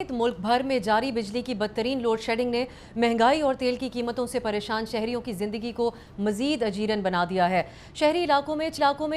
मुल्क भर में जारी बिजली की बदतरीन लोड शेडिंग ने महंगाई और तेल की कीमतों से परेशान शहरियों की जिंदगी को मजीद अजीरन बना दिया है। शहरी इलाकों में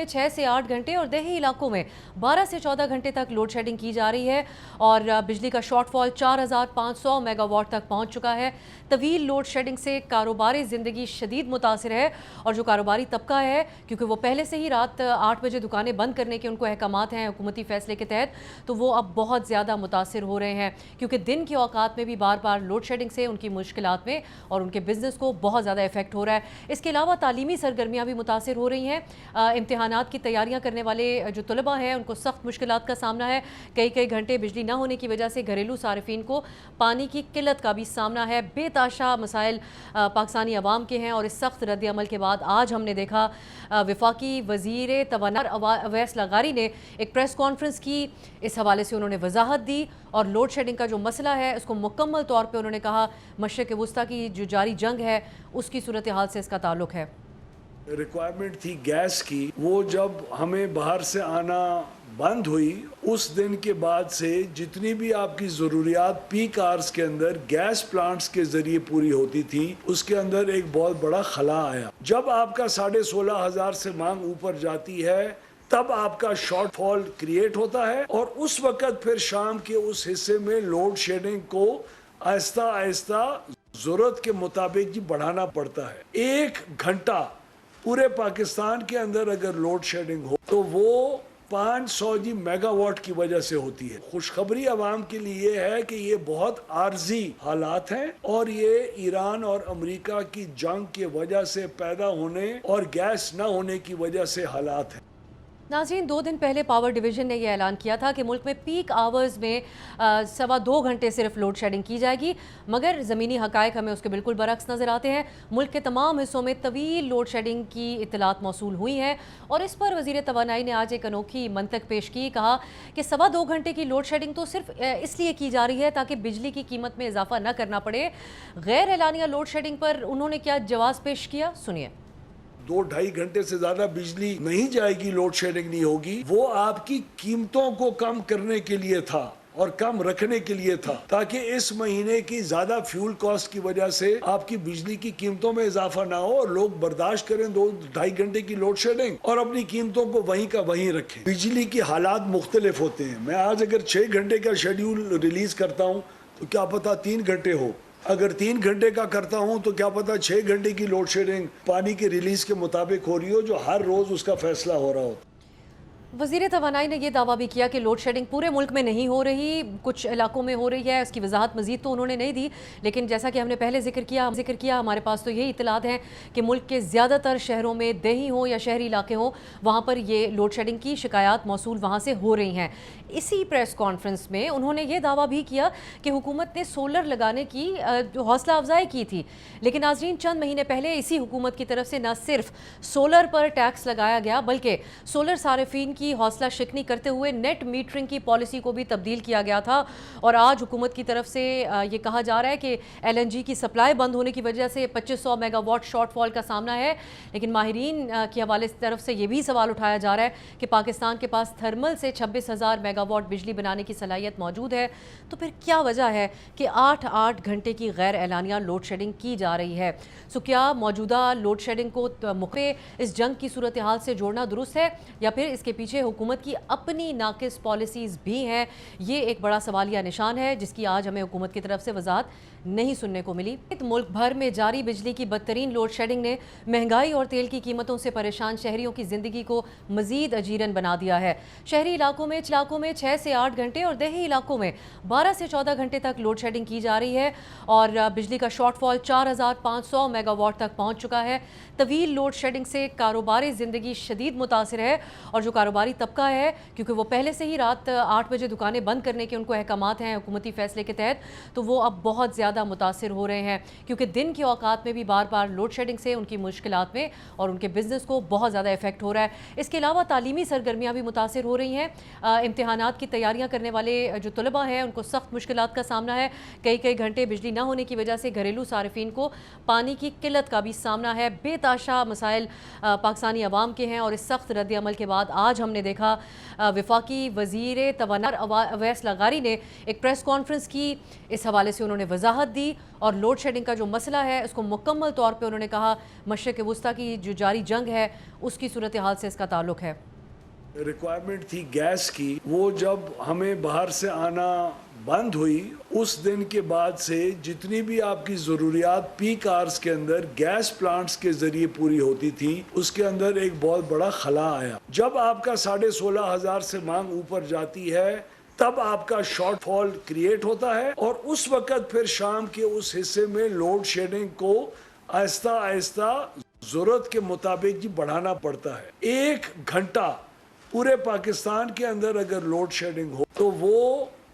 6 से 8 घंटे और देही इलाकों में 12 से 14 घंटे तक लोड शेडिंग की जा रही है और बिजली का शॉर्टफॉल 4500 मेगावाट तक पहुंच चुका है। तवील लोड शेडिंग से कारोबारी ज़िंदगी शदीद मुतासिर है और जो कारोबारी तबका है, क्योंकि वो पहले से ही रात 8 बजे दुकानें बंद करने के उनको अहकामात हैं हुकूमती फैसले के तहत, तो वो अब बहुत ज़्यादा मुतासिर हो रहे हैं क्योंकि दिन के औकात में भी बार बार लोड शेडिंग से उनकी मुश्किलात में और उनके बिज़नेस को बहुत ज़्यादा इफेक्ट हो रहा है। इसके अलावा तालीमी सरगर्मियाँ भी मुतासिर हो रही हैं। इम्तिहानात की तैयारियाँ करने वाले जो तलबा हैं उनको सख्त मुश्किलात का सामना है। कई घंटे बिजली ना होने की वजह से घरेलू सारिफिन को पानी की किल्लत का भी सामना है। बेताशा मसाइल पाकिस्तानी अवाम के हैं और इस सख्त रद्द अमल के बाद आज हमने देखा वफाकी वज़ीर तवानाई अवैस लगारी ने एक प्रेस कॉन्फ्रेंस की। इस हवाले से उन्होंने वजाहत दी और लोड शेडिंग का जो मसला है उसको मुकम्मल तौर पे उन्होंने कहा मशरिक़ वुस्ता की जो जारी जंग है उसकी सूरत हाल से इसका ताल्लुक है। रिक्वायरमेंट थी गैस की, वो जब हमें बाहर से आना बंद हुई उस दिन के बाद से जितनी भी आपकी ज़रूरियात पीक आवर्स के अंदर गैस प्लांट्स के जरिए पूरी होती थी, उसके अंदर एक बहुत बड़ा खला आया। जब आपका 16,500 से मांग ऊपर जाती है तब आपका शॉर्टफॉल क्रिएट होता है और उस वक्त फिर शाम के उस हिस्से में लोड शेडिंग को आहिस्ता आहिस्ता जरूरत के मुताबिक बढ़ाना पड़ता है। 1 घंटा पूरे पाकिस्तान के अंदर अगर लोड शेडिंग हो तो वो 500 मेगावाट की वजह से होती है। खुशखबरी आवाम के लिए है कि ये बहुत आर्जी हालात हैं और ये ईरान और अमेरिका की जंग की वजह से पैदा होने और गैस न होने की वजह से हालात हैं। नाज़रीन, 2 दिन पहले पावर डिवीज़न ने यह ऐलान किया था कि मुल्क में पीक आवर्स में 2.25 घंटे सिर्फ लोड शेडिंग की जाएगी, मगर ज़मीनी हक़ाइक़ हमें उसके बिल्कुल बरक्स नज़र आते हैं। मुल्क के तमाम हिस्सों में तवील लोड शेडिंग की इत्तलात मौसूल हुई हैं और इस पर वज़ीर तवानाई ने आज एक अनोखी मंतक पेश की। कहा कि 2.25 घंटे की लोड शेडिंग तो सिर्फ इसलिए की जा रही है ताकि बिजली की कीमत में इजाफा न करना पड़े। गैर एलानिया लोड शेडिंग पर उन्होंने क्या जवाब पेश किया, सुनिए। 2-2.5 घंटे से ज्यादा बिजली नहीं जाएगी, लोड शेडिंग नहीं होगी, वो आपकी कीमतों को कम करने के लिए था और कम रखने के लिए था ताकि इस महीने की ज्यादा फ्यूल कॉस्ट की वजह से आपकी बिजली की कीमतों में इजाफा ना हो और लोग बर्दाश्त करें 2-2.5 घंटे की लोड शेडिंग और अपनी कीमतों को वहीं का वहीं रखें। बिजली की हालात मुख्तलिफ होते हैं। मैं आज अगर 6 घंटे का शेड्यूल रिलीज करता हूँ तो क्या पता 3 घंटे हो, अगर 3 घंटे का करता हूं तो क्या पता 6 घंटे की लोड शेडिंग पानी के रिलीज के मुताबिक हो रही हो, जो हर रोज उसका फैसला हो रहा हो। वज़ीर तवानाई ने यह दावा भी किया कि लोड शेडिंग पूरे मुल्क में नहीं हो रही, कुछ इलाकों में हो रही है। उसकी वजाहत मजीद तो उन्होंने नहीं दी, लेकिन जैसा कि हमने पहले जिक्र किया हमारे पास तो यही इतलात हैं कि मुल्क के ज़्यादातर शहरों में देही हो या शहरी इलाके हों, वहाँ पर ये लोड शेडिंग की शिकायत मौसूल वहाँ से हो रही हैं। इसी प्रेस कॉन्फ्रेंस में उन्होंने ये दावा भी किया कि हुकूमत ने सोलर लगाने की हौसला अफजाई की थी, लेकिन नाज़रीन चंद महीने पहले इसी हुकूमत की तरफ से न सिर्फ सोलर पर टैक्स लगाया गया बल्कि सोलर सारिफिन की हौसला शिकनी करते हुए नेट मीटरिंग की पॉलिसी को भी तब्दील किया गया था। और आज हुकूमत की तरफ से ये कहा जा रहा है कि LNG की सप्लाई बंद होने की वजह से 2500 मेगावाट शॉर्टफॉल का सामना है। लेकिन माहिरीन के हवाले से तरफ से ये भी सवाल उठाया जा रहा है कि पाकिस्तान के पास थर्मल से 26,000 मेगावाट बिजली बनाने की सलाहियत मौजूद है, तो फिर क्या वजह है कि 8-8 घंटे की गैर एलानिया लोड शेडिंग की जा रही है। सो क्या मौजूदा लोड शेडिंग को इस जंग की सूरत हाल से जोड़ना दुरुस्त है या फिर इसके पीछे हुकूमत की अपनी नाकिस पॉलिसीज़ भी हैं? ये एक बड़ा सवालिया निशान है जिसकी आज हमें हुकूमत की तरफ से वजाहत नहीं सुनने को मिली। मुल्क भर में जारी बिजली की बदतरीन लोड शेडिंग ने महंगाई और तेल की कीमतों से परेशान शहरियों की जिंदगी को मजीद अजीरन बना दिया है। शहरी इलाकों में 6 से 8 घंटे और देही इलाकों में 12 से 14 घंटे तक लोड शेडिंग की जा रही है और बिजली का शॉर्टफॉल 4500 मेगावाट तक पहुंच चुका है। तवील लोड शेडिंग से कारोबारी ज़िंदगी शदीद मुतासिर है और जो कारोबारी तबका है, क्योंकि वो पहले से ही रात 8 बजे दुकानें बंद करने के उनको अहकामात हैं हुकूमती फैसले के तहत, तो वो अब बहुत ज़्यादा मुतासिर हो रहे हैं क्योंकि दिन के औकात में भी बार बार लोड शेडिंग से उनकी मुश्किलात में और उनके बिज़नेस को बहुत ज़्यादा इफेक्ट हो रहा है। इसके अलावा तालीमी सरगर्मियाँ भी मुतासिर हो रही हैं। इम्तिहानात की तैयारियाँ करने वाले जो तलबा हैं उनको सख्त मुश्किलात का सामना है। कई घंटे बिजली ना होने की वजह से घरेलू सारिफिन को पानी की किल्लत का भी सामना है। बेताशा मसाइल पाकिस्तानी अवाम के हैं और इस सख्त रद्द अमल के बाद आज हम हमने देखा वफाकी वज़ीर तवानाई अवैस लगारी ने एक प्रेस कॉन्फ्रेंस की। इस हवाले से उन्होंने वजाहत दी और लोड शेडिंग का जो मसला है उसको मुकम्मल तौर पे उन्होंने कहा मशरिक़ वुस्ता की जो जारी जंग है उसकी सूरत हाल से इसका ताल्लुक है। रिक्वायरमेंट थी गैस की, वो जब हमें बाहर से आना बंद हुई उस दिन के बाद से जितनी भी आपकी ज़रूरियात पीक आवर्स के अंदर गैस प्लांट्स के ज़रिए पूरी होती थी, उसके अंदर एक बहुत बड़ा खला आया। जब आपका 16,500 से मांग ऊपर जाती है तब आपका शॉर्टफॉल क्रिएट होता है और उस वक्त फिर शाम के उस हिस्से में लोड शेडिंग को आहिस्ता आहिस्ता ज़रूरत के मुताबिक जी बढ़ाना पड़ता है। 1 घंटा पूरे पाकिस्तान के अंदर अगर लोड शेडिंग हो तो वो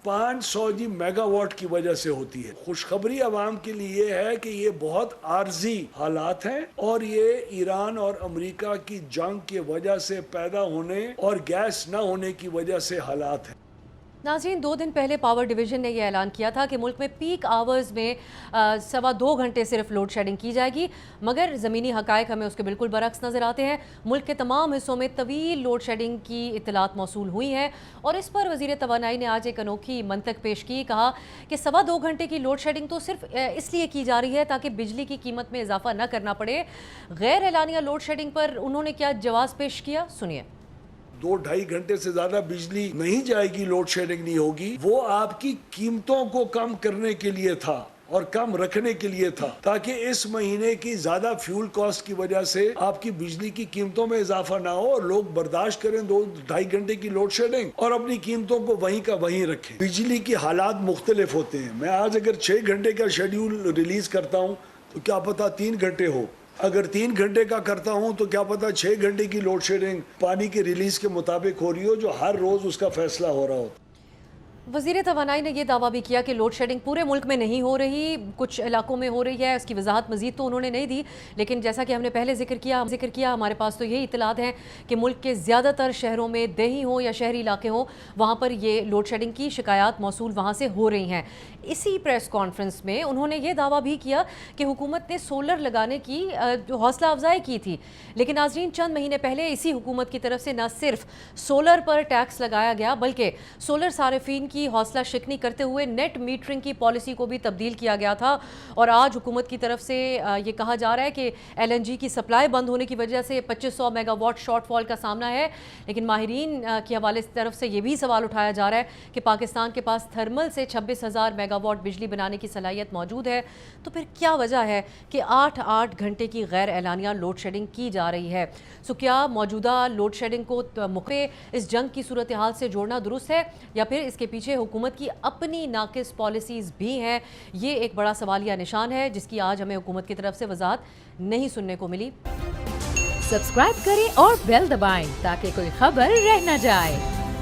500 जी मेगावाट की वजह से होती है। खुशखबरी आवाम के लिए है कि ये बहुत आर्जी हालात हैं और ये ईरान और अमेरिका की जंग की वजह से पैदा होने और गैस न होने की वजह से हालात हैं। नाज़रीन, 2 दिन पहले पावर डिवीज़न ने यह ऐलान किया था कि मुल्क में पीक आवर्स में 2.25 घंटे सिर्फ लोड शेडिंग की जाएगी, मगर ज़मीनी हक़ाइक़ हमें उसके बिल्कुल बरक्स नज़र आते हैं। मुल्क के तमाम हिस्सों में तवील लोड शेडिंग की इत्तलात मौसूल हुई हैं और इस पर वज़ीर तवानाई ने आज एक अनोखी मंतक पेश की। कहा कि 2.25 घंटे की लोड शेडिंग तो सिर्फ इसलिए की जा रही है ताकि बिजली की कीमत में इजाफा न करना पड़े। गैर एलानिया लोड शेडिंग पर उन्होंने क्या जवाब पेश किया, सुनिए। 2-2.5 घंटे से ज्यादा बिजली नहीं जाएगी, लोड शेडिंग नहीं होगी, वो आपकी कीमतों को कम करने के लिए था और कम रखने के लिए था ताकि इस महीने की ज्यादा फ्यूल कॉस्ट की वजह से आपकी बिजली की कीमतों में इजाफा ना हो और लोग बर्दाश्त करें 2-2.5 घंटे की लोड शेडिंग और अपनी कीमतों को वहीं का वहीं रखें। बिजली की हालात मुख्तलिफ होते हैं। मैं आज अगर 6 घंटे का शेड्यूल रिलीज करता हूँ तो क्या पता 3 घंटे हो, अगर 3 घंटे का करता हूं तो क्या पता 6 घंटे की लोड शेडिंग पानी के रिलीज के मुताबिक हो रही हो, जो हर रोज उसका फैसला हो रहा हो। वज़ीर तवानाई ने यह दावा भी किया कि लोड शेडिंग पूरे मुल्क में नहीं हो रही, कुछ इलाकों में हो रही है। उसकी वजाहत मज़ीद तो उन्होंने नहीं दी, लेकिन जैसा कि हमने पहले जिक्र किया हमारे पास तो यही इत्तलात हैं कि मुल्क के ज़्यादातर शहरों में देही हो या शहरी इलाके हों, वहाँ पर ये लोड शेडिंग की शिकायत मौसूल वहाँ से हो रही हैं। इसी प्रेस कॉन्फ्रेंस में उन्होंने ये दावा भी किया कि हुकूमत ने सोलर लगाने की हौसला अफजाई की थी, लेकिन नाज़रीन चंद महीने पहले इसी हुकूमत की तरफ से न सिर्फ सोलर पर टैक्स लगाया गया बल्कि सोलर सारिफीन की हौसला शिकनी करते हुए नेट मीटरिंग की पॉलिसी को भी तब्दील किया गया था। और आज हुकूमत की तरफ से ये कहा जा रहा है कि LNG की सप्लाई बंद होने की वजह से 2500 मेगावाट शॉर्टफॉल का सामना है। लेकिन माहिरीन की हवाले से तरफ से ये भी सवाल उठाया जा रहा है कि पाकिस्तान के पास थर्मल से 26,000 मेगावाट बिजली बनाने की सलाहियत मौजूद है, तो फिर क्या वजह है कि 8-8 घंटे की गैर एलानिया लोड शेडिंग की जा रही है? सो क्या मौजूदा लोड शेडिंग को मुख्य इस जंग की सूरत हाल से जोड़ना दुरुस्त है या फिर इसके पीछे हुकूमत की अपनी नाकिस पॉलिसीज़ भी हैं? ये एक बड़ा सवालिया निशान है जिसकी आज हमें हुकूमत की तरफ से वजाहत नहीं सुनने को मिली। सब्सक्राइब करें और बेल दबाएं ताकि कोई खबर रह न जाए।